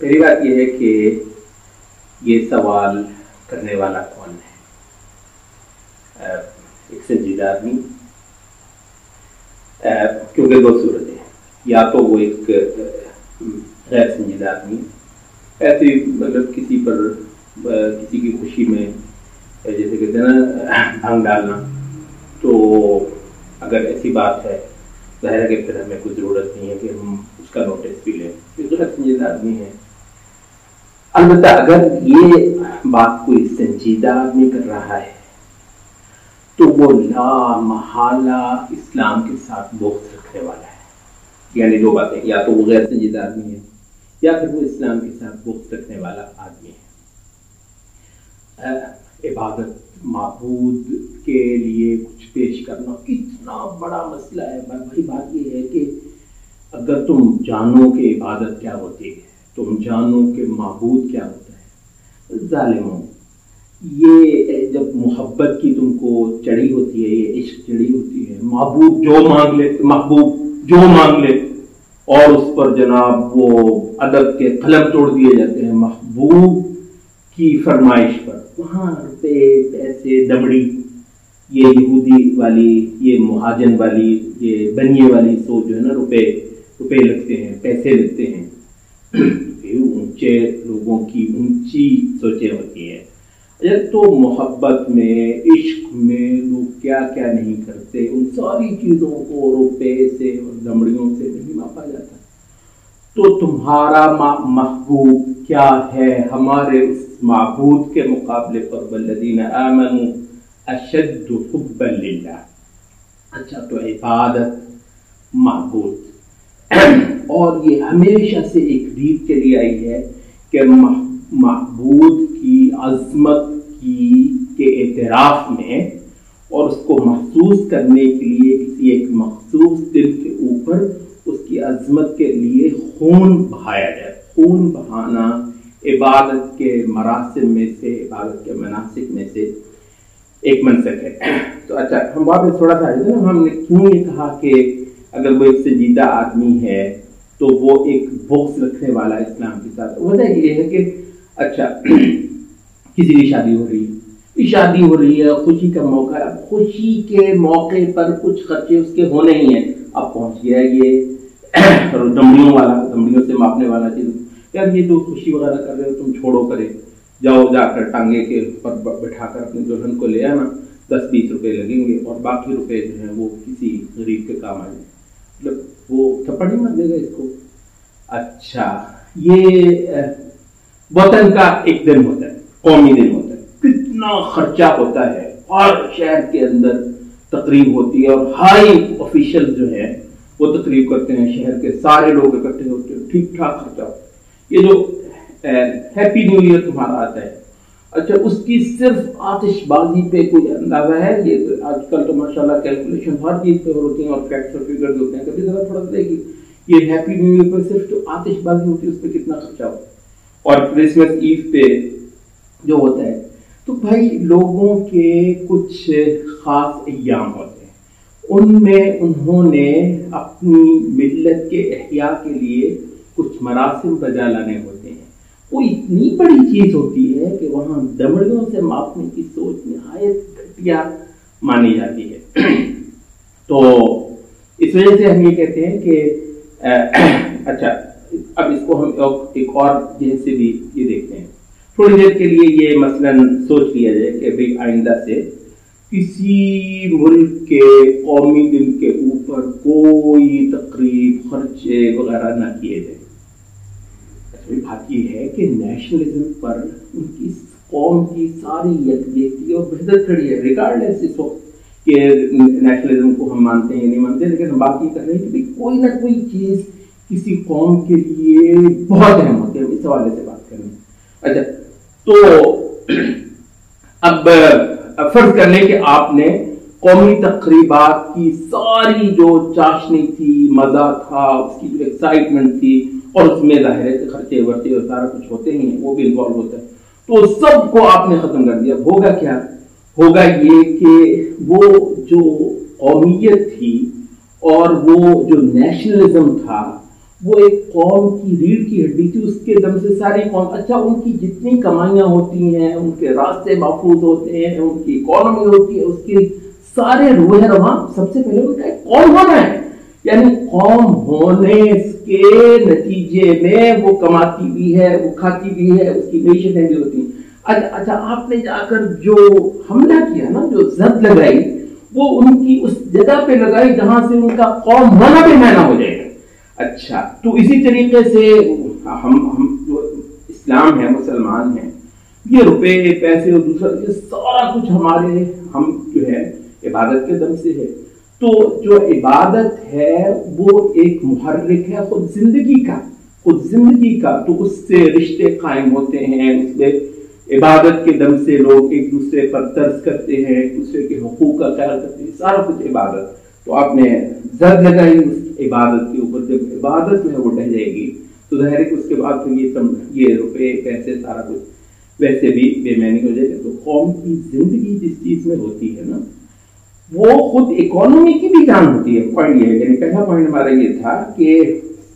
پہلی بات یہ ہے کہ یہ سوال کرنے والا کون ہے؟ ایک سنجیدہ آدمی، کیونکہ دو صورتیں ہیں، یا تو وہ ایک غیر سنجیدہ آدمی ایسے مطلب کسی پر کسی کی خوشی میں جیسے کہتے ہیں نا بھنگ ڈالنا، تو اگر ایسی بات ہے ظاہر ہے کہ پھر ہمیں کوئی ضرورت نہیں ہے کہ ہم اس کا نوٹس بھی لیں، یہ غیر سنجیدہ آدمی ہے۔ البتہ اگر یہ بات کوئی سنجیدہ آدمی کر رہا ہے تو وہ لا محالہ اسلام کے ساتھ بغض رکھنے والا ہے، یعنی دو باتیں، یا تو وہ غیر سنجیدہ آدمی ہے یا پھر وہ اسلام کے ساتھ بغض رکھنے والا آدمی ہے۔ عبادت معبود کے لیے کچھ پیش کرنا کتنا بڑا مسئلہ ہے۔ بھائی بات یہ ہے کہ اگر تم جانو کہ عبادت کیا ہوتی ہے، تم جانو کہ معبود کیا ہوتا ہے، ظالموں، یہ جب محبت کی تم کو چڑھی ہوتی ہے، یہ عشق چڑھی ہوتی ہے، معبود جو مانگ لے، محبوب جو مانگ لے، اور اس پر جناب وہ ادب کے قلم توڑ دیے جاتے ہیں محبوب کی فرمائش پر، وہاں روپے پیسے دمڑی، یہ یہودی والی، یہ مہاجن والی، یہ بنیے والی سوچ جو ہے نا، روپے لگتے ہیں، پیسے لگتے ہیں، اونچے لوگوں کی اونچی سوچیں ہوتی ہیں۔ تو محبت میں، عشق میں لوگ کیا کیا نہیں کرتے، ان ساری چیزوں کو روپے سے اور دمڑیوں سے نہیں ماپا جاتا۔ تو تمہارا محبوب کیا ہے ہمارے اس معبود کے مقابلے پر؟ والذین آمنوا اشد حبا للہ۔ اچھا، تو عبادت معبود، اور یہ ہمیشہ سے ایک ریت چلی آئی ہے کہ معبود کی عظمت کے اعتراف میں اور اس کو محسوس کرنے کے لیے کسی ایک مخصوص دل کے اوپر اس کی عظمت کے لیے خون بہایا جائے۔ خون بہانا عبادت کے مراسم میں سے، عبادت کے مناسک میں سے ایک منسک ہے۔ تو اچھا، ہم واپس تھوڑا سا آئے نا، ہم نے کیوں یہ کہا کہ اگر وہ ایک سنجیدہ آدمی ہے تو وہ ایک بغض رکھنے والا اسلام کے ساتھ؟ وجہ یہ ہے کہ اچھا کسی کی شادی ہو رہی ہے، خوشی کا موقع ہے، خوشی کے موقع پر کچھ خرچے اس کے ہونے ہی ہیں، اب پہنچ گیا یہ دمڑیوں سے ماپنے والا چیز، یار یہ جو خوشی وغیرہ کر رہے ہو تم چھوڑو کرے، جاؤ جا کر ٹانگے کے پر بٹھا کر اپنے دلہن کو لے آنا، 10-20 روپے لگیں گے اور باقی روپے جو ہیں وہ کسی غریب کے کام آئیں گے، مطلب وہ تھپڑ نہیں مار دے گا اس کو۔ اچھا، یہ وطن کا ایک دن ہوتا ہے، قومی دن ہوتا ہے، کتنا خرچہ ہوتا ہے، ہر شہر کے اندر تقریب ہوتی ہے اور ہائی آفیشل جو ہے وہ تقریب کرتے ہیں، شہر کے سارے لوگ اکٹھے ہوتے ہیں، ٹھیک ٹھاک خرچہ ہوتا ہے۔ یہ جو ہیپی نیو ایئر تمہارا آتا ہے، اچھا اس کی صرف آتش بازی پہ کوئی اندازہ ہے؟ یہ آج کل تو ماشاءاللہ کیلکولیشن ہر چیز پہ ہوتی ہیں اور فیکٹس اور فگرز ہوتے ہیں، کبھی ذرا تھوڑا دے گی یہ ہیپی نیو ایئر پہ صرف جو آتش بازی ہوتی ہے اس پہ کتنا خرچہ ہوتا ہے، اور کرسمس ایو پہ جو ہوتا ہے۔ تو بھائی لوگوں کے کچھ خاص ایام ہوتے ہیں، ان میں انہوں نے اپنی ملت کے احیاء کے لیے کچھ مراسم بجا لانے ہوتے ہیں، وہ اتنی بڑی چیز ہوتی ہے کہ وہاں دمڑیوں سے ماپنے کی سوچ نہایت گھٹیا مانی جاتی ہے۔ تو اس وجہ سے ہم یہ کہتے ہیں کہ اچھا اب اس کو ہم ایک اور جہت سے بھی یہ دیکھتے ہیں، تھوڑی دیر کے لیے یہ مثلاً سوچ لیا جائے کہ بھئی آئندہ سے کسی ملک کے قومی دن کے اوپر کوئی تقریب خرچے وغیرہ نہ کیے جائیں۔ بات یہ ہے کہ نیشنلزم پر ان کی قوم کی ساری یکجہتی اور وحدت کھڑی ہے، ریگارڈلیس اس وقت کہ نیشنلزم کو ہم مانتے ہیں یا نہیں مانتے، لیکن ہم بات یہ کر رہے ہیں کہ کوئی نہ کوئی چیز کسی قوم کے لیے بہت اہم ہوتی ہے، اس حوالے سے بات کریں۔ اچھا، تو اب فرض کر لیں کہ آپ نے قومی تقریبات کی ساری جو چاشنی تھی، مزہ تھا، اس کی جو ایکسائٹمنٹ تھی، اور اس میں ظاہر ہے کہ خرچے ورچے اور سارا کچھ ہوتے ہی ہیں، وہ بھی انوالو ہوتا ہے، تو سب کو آپ نے ختم کر دیا۔ ہوگا کیا؟ ہوگا یہ کہ وہ جو قومیت تھی اور وہ جو نیشنلزم تھا وہ ایک قوم کی ریڑھ کی ہڈی تھی، اس کے دم سے ساری قوم، اچھا ان کی جتنی کمائیاں ہوتی ہیں، ان کے راستے محفوظ ہوتے ہیں، ان کی اکانومی ہوتی ہے، اس کی سارے روح رواں سب سے پہلے ان کا ایک قوم ہونا ہے، یعنی قوم ہونے کے نتیجے میں وہ کماتی بھی ہے، وہ کھاتی بھی ہے، اس کی معیشتیں بھی ہوتی ہیں۔ اچھا آپ نے جا کر جو حملہ کیا نا، جو زد لگائی، وہ ان کی اس جگہ پہ لگائی جہاں سے ان کا قوم ہونا بھی معنی ہو جائے گا۔ اچھا تو اسی طریقے سے ہم جو اسلام ہے، مسلمان ہیں، یہ روپے پیسے اور دوسرا یہ سارا کچھ ہمارے ہم جو ہے عبادت کے دم سے ہے۔ تو جو عبادت ہے وہ ایک محرک ہے خود زندگی کا، تو اس سے رشتے قائم ہوتے ہیں، اس میں عبادت کے دم سے لوگ ایک دوسرے پر ترس کرتے ہیں، ایک دوسرے کے حقوق کا خیال کرتے ہیں، سارا کچھ عبادت۔ تو آپ نے زد لگائی اس عبادت کے اوپر، جب عبادت میں وہ ڈہ جائے گی تو ظاہر ہے کہ اس کے بعد یہ روپے پیسے سارا کچھ ویسے بھی بے معنی ہو جائے گا۔ تو قوم کی زندگی جس چیز میں ہوتی ہے نا، وہ خود اکانومی کی بھی جان ہوتی ہے۔ پوائنٹ یہ ہے، یعنی پہلا پوائنٹ ہمارا یہ تھا کہ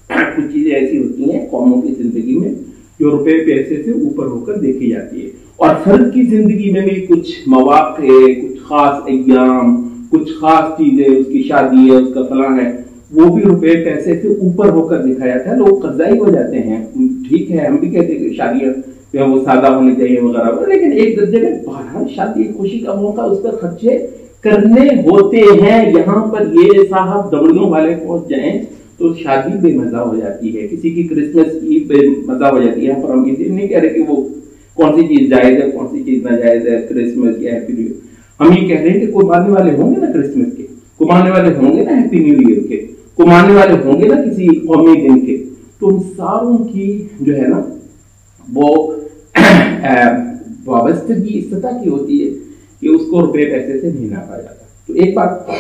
کچھ چیزیں ایسی ہوتی ہیں قوموں کی زندگی میں جو روپے پیسے سے اوپر ہو کر دیکھی جاتی ہے، اور فرد کی زندگی میں بھی کچھ مواقع، کچھ خاص ایام، کچھ خاص چیزیں، اس کی شادی ہے، اس کا فلاں ہے، وہ بھی روپے پیسے سے اوپر ہو کر دکھایا جاتا ہے۔ لوگ قرضائی ہو جاتے ہیں، ٹھیک ہے، ہم بھی کہتے ہیں کہ شادیاں جو ہے وہ سادہ ہونی چاہیے وغیرہ، لیکن ایک درجے میں بہرحال شادی خوشی کا موقع، اس پر خرچے کرنے ہوتے ہیں۔ یہاں پر یہ صاحب دمڑیوں والے پہنچ جائیں تو شادی بے مزہ ہو جاتی ہے، کسی کی کرسمس کی بے مزہ ہو جاتی ہے۔ یہاں پر ہم یہ نہیں کہہ رہے کہ وہ کون سی چیز جائز ہے، کون سی چیز ناجائز ہے، کرسمس یا ہیپی نیو ایئر۔ ہم یہ کہہ رہے ہیں کہ کوئی ماننے والے ہوں گے نا کرسمس کے، کوئی ماننے والے ہوں گے نا ہیپی نیو ایئر کے، کوئی ماننے والے ہوں گے نا کسی قومی دن کے، تو ان ساروں کی جو ہے نا وہ وابستگی اس سطح کی ہوتی ہے کہ اس کو روپے پیسے سے نہیں ناپا جاتا۔ تو ایک بات،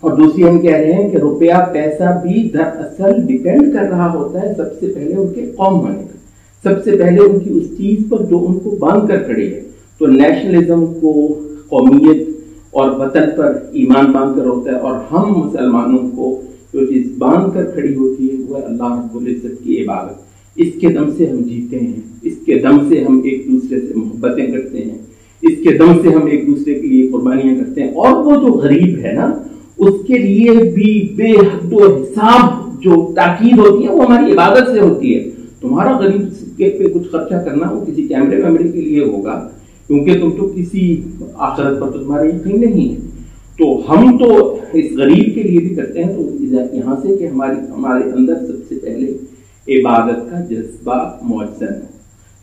اور دوسری ہم کہہ رہے ہیں کہ روپیہ پیسہ بھی دراصل ڈیپینڈ کر رہا ہوتا ہے سب سے پہلے ان کے قوم ہونے کا، سب سے پہلے ان کی اس چیز پر جو ان کو باندھ کر کھڑی ہے۔ تو نیشنلزم کو، قومیت اور وطن پر ایمان باندھ کر ہوتا ہے، اور ہم مسلمانوں کو جو چیز باندھ کر کھڑی ہوتی ہے وہ ہے اللہ رب العزت کی عبادت۔ اس کے دم سے ہم جیتے ہیں، اس کے دم سے ہم ایک دوسرے سے محبتیں کرتے ہیں، اس کے دم سے ہم ایک دوسرے کے لیے قربانیاں کرتے ہیں۔ اور وہ جو غریب ہے نا، اس کے لیے بھی بے حد و حساب جو تاکید ہوتی ہے وہ ہماری عبادت سے ہوتی ہے۔ تمہارا غریب کے پہ کچھ خرچہ کرنا وہ کسی کیمرے ویمرے کے لیے ہوگا، کیونکہ تم تو کسی آخرت پر تو تمہارا یقین نہیں ہے۔ تو ہم تو اس غریب کے لیے بھی کرتے ہیں۔ تو یہاں سے کہ ہمارے اندر سب سے پہلے عبادت کا جذبہ معزن ہے۔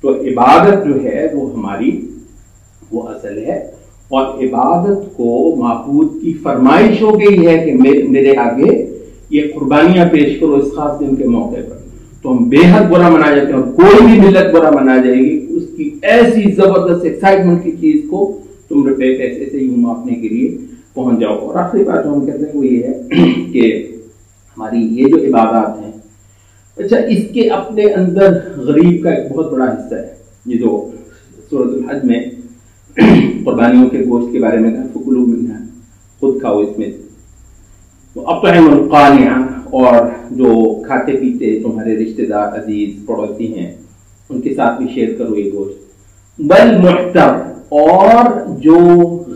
تو عبادت جو ہے وہ ہماری وہ اصل ہے، اور عبادت کو معبود کی فرمائش ہو گئی ہے کہ میرے آگے یہ قربانیاں پیش کرو اس خاص دن کے موقع پر۔ تو ہم بے حد برا منا جاتے ہیں، اور کوئی بھی ملت برا منا جائے گی اس کی ایسی زبردست ایکسائٹمنٹ کی چیز کو تم روپے پیسے سے یوں ماپنے کے لیے پہنچ جاؤ۔ اور آخری بات جو ہم کہتے ہیں وہ یہ ہے کہ ہماری یہ جو عبادات ہیں، اچھا اس کے اپنے اندر غریب کا ایک بہت بڑا حصہ ہے۔ یہ جو سورۃ الحج میں قربانیوں کے گوشت کے بارے میں کہا، فکلوا منہا، خود کھاؤ اس میں، تو اطعموا القانع، اور جو کھاتے پیتے تمہارے رشتہ دار عزیز پڑوسی ہیں ان کے ساتھ بھی شیئر کرو یہ گوشت، والمعتر، اور جو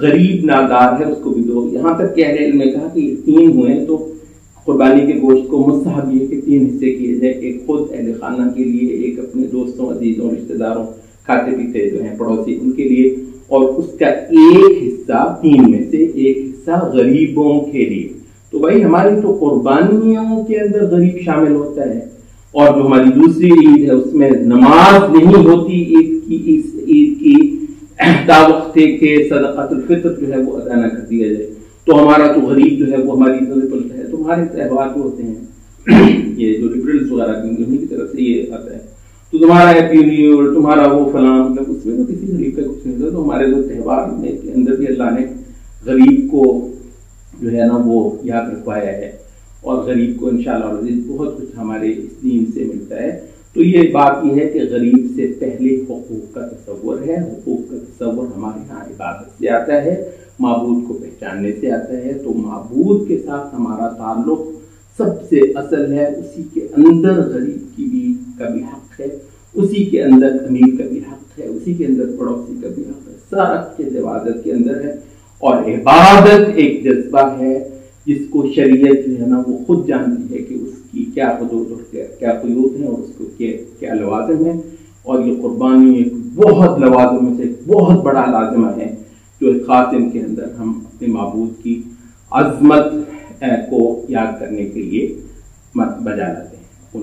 غریب نادار ہے اس کو بھی دو۔ یہاں تک کہ اہل علم نے کہا کہ 3 ہوئے تو قربانی کے گوشت کو مستحب یہ کہ 3 حصے کیے جائے، ایک خود اہل خانہ کے لیے، ایک اپنے دوستوں عزیزوں رشتہ داروں کھاتے پیتے جو ہیں پڑوسی ان کے لیے، اور اس کا ایک حصہ 3 میں سے ایک حصہ غریبوں کے لیے۔ تو بھائی ہماری تو قربانیوں کے اندر غریب شامل ہوتا ہے، اور جو ہماری دوسری عید ہے اس میں نماز نہیں ہوتی عید کی تا وقت کے صدقۃ الفطر جو ہے وہ ادا نہ کر دیا جائے، تو ہمارا تو غریب جو ہے وہ ہماری نظر پڑتا ہے۔ تو ہمارے تہوار جو ہوتے ہیں یہ جو لبرلز وغیرہ انہیں کی طرف سے یہ آتا ہے، تو تمہارا ہیپی نیو ایئر، تمہارا وہ فلاں، مطلب اس میں تو کسی غریب کا کچھ نہیں ہوتا۔ تو ہمارے جو تہوار میں کے اندر بھی اللہ نے غریب کو جو ہے نا وہ یاد رکھوایا ہے، اور غریب کو انشاءاللہ بہت کچھ ہمارے اس دین سے ملتا ہے۔ تو یہ بات یہ ہے کہ غریب سے پہلے حقوق کا تصور ہے، حقوق کا تصور ہمارے یہاں عبادت سے آتا ہے، معبود کو پہچاننے سے آتا ہے۔ تو معبود کے ساتھ ہمارا تعلق سب سے اصل ہے، اسی کے اندر غریب کا بھی حق ہے، اسی کے اندر امیر کا بھی حق ہے، اسی کے اندر پڑوسی کا بھی حق ہے، سارا چیز عبادت کے اندر ہے۔ اور عبادت ایک جذبہ ہے جس کو شریعت جو ہے نا وہ خود جانتی ہے کہ اس کی کیا حدود اور کیا قیود ہیں اور اس کو کیا لوازم ہیں، اور یہ قربانی ایک بہت لوازم میں سے ایک بہت بڑا لازمہ ہے جو ایک خاتم کے اندر ہم اپنے معبود کی عظمت کو یاد کرنے کے لیے بجا لاتے ہیں۔